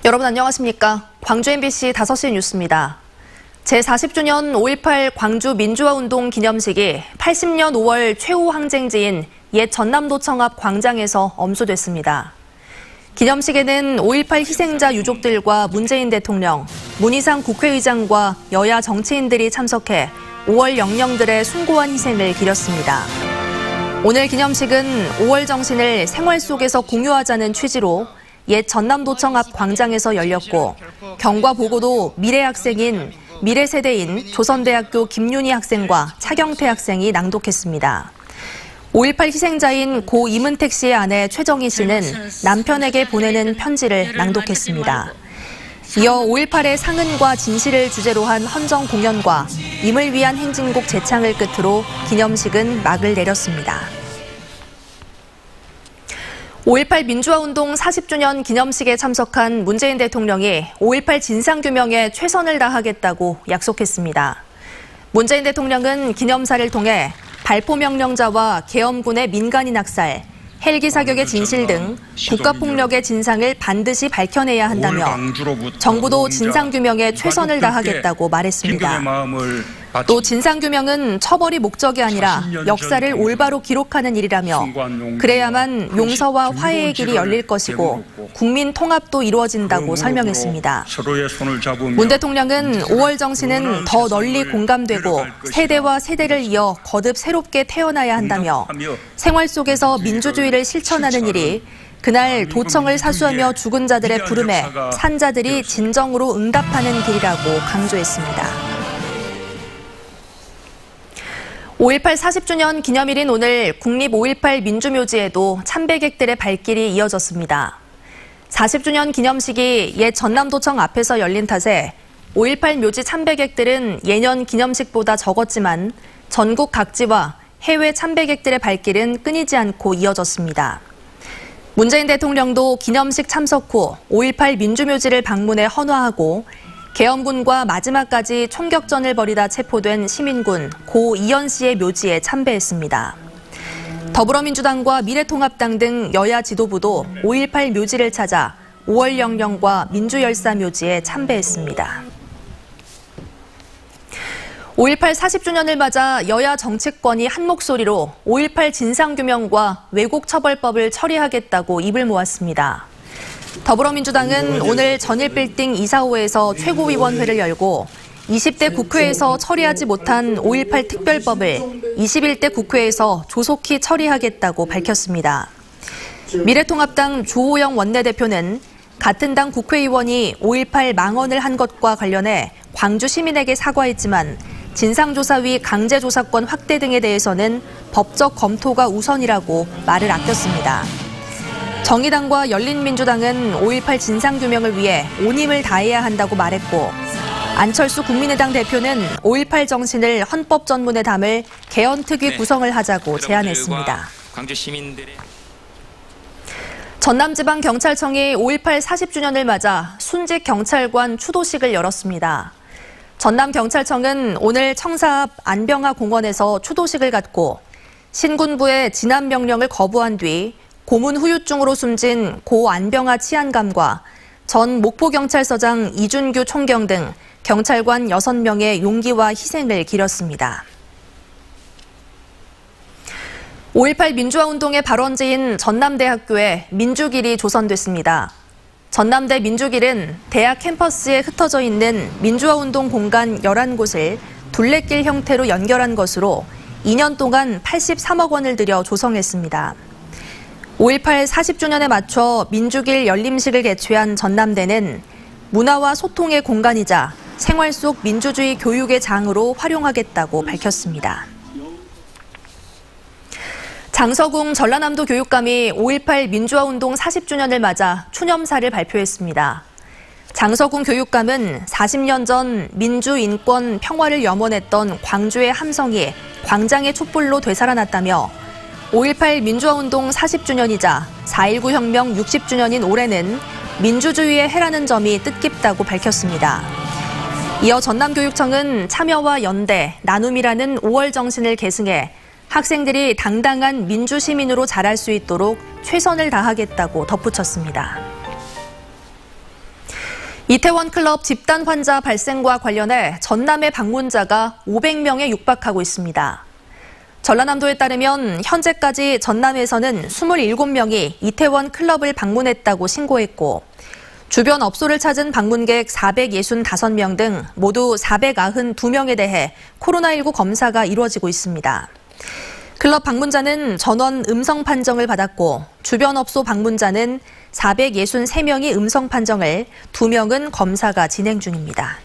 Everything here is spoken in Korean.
여러분 안녕하십니까? 광주 MBC 5시 뉴스입니다. 제40주년 5.18 광주 민주화운동 기념식이 80년 5월 최후 항쟁지인 옛 전남도청 앞 광장에서 엄수됐습니다. 기념식에는 5.18 희생자 유족들과 문재인 대통령, 문희상 국회의장과 여야 정치인들이 참석해 5월 영령들의 숭고한 희생을 기렸습니다. 오늘 기념식은 5월 정신을 생활 속에서 공유하자는 취지로 옛 전남도청 앞 광장에서 열렸고 경과보고도 미래 세대인 조선대학교 김윤희 학생과 차경태 학생이 낭독했습니다. 5.18 희생자인 고 이문택 씨의 아내 최정희 씨는 남편에게 보내는 편지를 낭독했습니다. 이어 5.18의 상흔과 진실을 주제로 한 헌정 공연과 임을 위한 행진곡 재창을 끝으로 기념식은 막을 내렸습니다. 5.18 민주화운동 40주년 기념식에 참석한 문재인 대통령이 5.18 진상규명에 최선을 다하겠다고 약속했습니다. 문재인 대통령은 기념사를 통해 발포명령자와 계엄군의 민간인 학살, 헬기 사격의 진실 등 국가폭력의 진상을 반드시 밝혀내야 한다며 정부도 진상규명에 최선을 다하겠다고 말했습니다. 또 진상규명은 처벌이 목적이 아니라 역사를 올바로 기록하는 일이라며 그래야만 용서와 화해의 길이 열릴 것이고 국민 통합도 이루어진다고 설명했습니다. 문 대통령은 5월 정신은 더 널리 공감되고 세대와 세대를 이어 거듭 새롭게 태어나야 한다며 생활 속에서 민주주의를 실천하는 일이 그날 도청을 사수하며 죽은 자들의 부름에 산자들이 진정으로 응답하는 길이라고 강조했습니다. 5.18 40주년 기념일인 오늘 국립 5.18 민주묘지에도 참배객들의 발길이 이어졌습니다. 40주년 기념식이 옛 전남도청 앞에서 열린 탓에 5.18 묘지 참배객들은 예년 기념식보다 적었지만 전국 각지와 해외 참배객들의 발길은 끊이지 않고 이어졌습니다. 문재인 대통령도 기념식 참석 후 5.18 민주묘지를 방문해 헌화하고 계엄군과 마지막까지 총격전을 벌이다 체포된 시민군 고 이현 씨의 묘지에 참배했습니다. 더불어민주당과 미래통합당 등 여야 지도부도 5.18 묘지를 찾아 5월 영령과 민주열사 묘지에 참배했습니다. 5.18 40주년을 맞아 여야 정치권이 한 목소리로 5.18 진상규명과 왜곡처벌법을 처리하겠다고 입을 모았습니다. 더불어민주당은 오늘 전일빌딩 이사호에서 최고위원회를 열고 20대 국회에서 처리하지 못한 5.18 특별법을 21대 국회에서 조속히 처리하겠다고 밝혔습니다. 미래통합당 조호영 원내대표는 같은 당 국회의원이 5.18 망언을 한 것과 관련해 광주 시민에게 사과했지만 진상조사위 강제조사권 확대 등에 대해서는 법적 검토가 우선이라고 말을 아꼈습니다. 정의당과 열린민주당은 5.18 진상규명을 위해 온 힘을 다해야 한다고 말했고 안철수 국민의당 대표는 5.18 정신을 헌법 전문에 담을 개헌특위 구성을 하자고 제안했습니다. 전남지방경찰청이 5.18 40주년을 맞아 순직 경찰관 추도식을 열었습니다. 전남경찰청은 오늘 청사 앞 안병하 공원에서 추도식을 갖고 신군부의 진압 명령을 거부한 뒤 고문 후유증으로 숨진 고 안병하 치안감과 전 목포경찰서장 이준규 총경 등 경찰관 6명의 용기와 희생을 기렸습니다. 5.18 민주화운동의 발원지인 전남대학교에 민주길이 조성됐습니다. 전남대 민주길은 대학 캠퍼스에 흩어져 있는 민주화운동 공간 11곳을 둘레길 형태로 연결한 것으로 2년 동안 83억 원을 들여 조성했습니다. 5.18 40주년에 맞춰 민주길 열림식을 개최한 전남대는 문화와 소통의 공간이자 생활 속 민주주의 교육의 장으로 활용하겠다고 밝혔습니다. 장서궁 전라남도 교육감이 5.18 민주화운동 40주년을 맞아 추념사를 발표했습니다. 장서궁 교육감은 40년 전 민주, 인권, 평화를 염원했던 광주의 함성이 광장의 촛불로 되살아났다며 5.18 민주화운동 40주년이자 4.19 혁명 60주년인 올해는 민주주의의 해라는 점이 뜻깊다고 밝혔습니다. 이어 전남교육청은 참여와 연대, 나눔이라는 5월 정신을 계승해 학생들이 당당한 민주시민으로 자랄 수 있도록 최선을 다하겠다고 덧붙였습니다. 이태원 클럽 집단 환자 발생과 관련해 전남의 방문자가 500명에 육박하고 있습니다. 전라남도에 따르면 현재까지 전남에서는 27명이 이태원 클럽을 방문했다고 신고했고 주변 업소를 찾은 방문객 465명 등 모두 492명에 대해 코로나19 검사가 이루어지고 있습니다. 클럽 방문자는 전원 음성 판정을 받았고 주변 업소 방문자는 463명이 음성 판정을, 2명은 검사가 진행 중입니다.